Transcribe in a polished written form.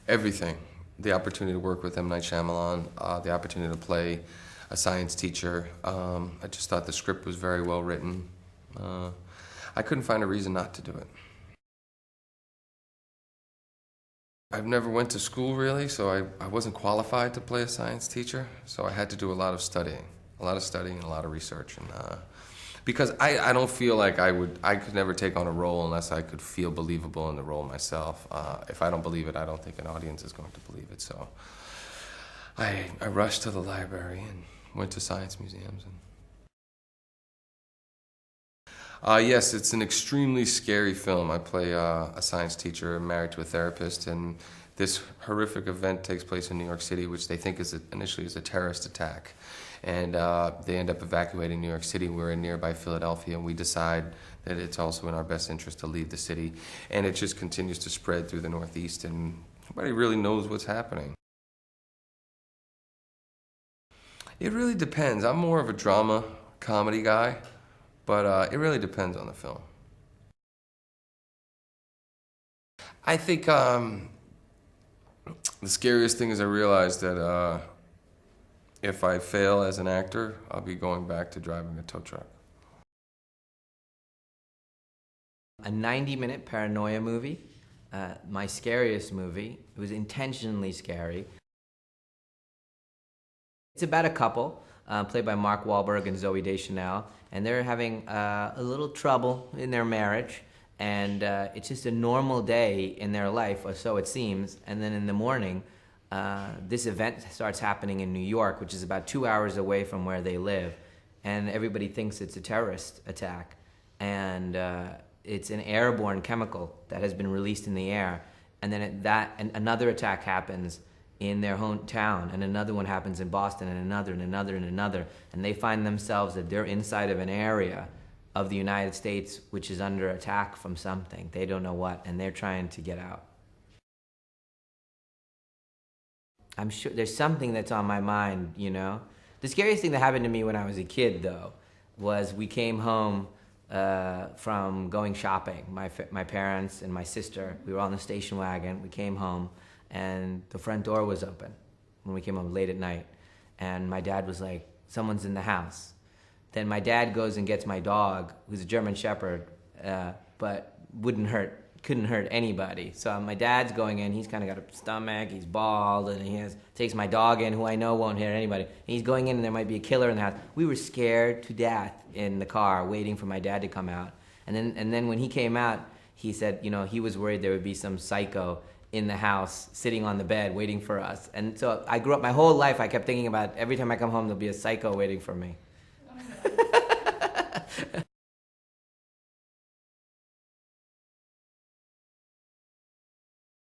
Everything. The opportunity to work with M. Night Shyamalan, the opportunity to play a science teacher. I just thought the script was very well written. I couldn't find a reason not to do it. I've never went to school really, so I wasn't qualified to play a science teacher, so I had to do a lot of studying. A lot of studying and a lot of research. And because I don't feel like I could never take on a role unless I could feel believable in the role myself. If I don't believe it, I don't think an audience is going to believe it. So I rushed to the library and went to science museums. Yes, it's an extremely scary film. I play a science teacher married to a therapist, and this horrific event takes place in New York City, which they think is initially is a terrorist attack. And they end up evacuating New York City. We're in nearby Philadelphia, and we decide that it's also in our best interest to leave the city. And it just continues to spread through the Northeast, and nobody really knows what's happening. It really depends. I'm more of a drama, comedy guy, but it really depends on the film. I think the scariest thing is I realized that if I fail as an actor, I'll be going back to driving a tow truck. A 90-minute paranoia movie, my scariest movie. It was intentionally scary. It's about a couple, played by Mark Wahlberg and Zooey Deschanel, and they're having a little trouble in their marriage, and it's just a normal day in their life, or so it seems, and then in the morning, this event starts happening in New York, which is about 2 hours away from where they live, and everybody thinks it's a terrorist attack, and it's an airborne chemical that has been released in the air, and then another attack happens in their hometown, and another one happens in Boston, and another, and another, and another, and they find themselves that they're inside of an area of the United States which is under attack from something. They don't know what, and they're trying to get out. I'm sure there's something that's on my mind, you know? The scariest thing that happened to me when I was a kid, though, was we came home from going shopping. My parents and my sister, we were on the station wagon. We came home, and the front door was open when we came home late at night. And my dad was like, someone's in the house. Then my dad goes and gets my dog, who's a German Shepherd, but couldn't hurt anybody. So my dad's going in, he's kind of got a stomach, he's bald, and takes my dog in, who I know won't hurt anybody. And he's going in, and there might be a killer in the house. We were scared to death in the car, waiting for my dad to come out. And then when he came out, he said, you know, he was worried there would be some psycho in the house, sitting on the bed, waiting for us. And so I grew up, my whole life, I kept thinking about, every time I come home, there'll be a psycho waiting for me.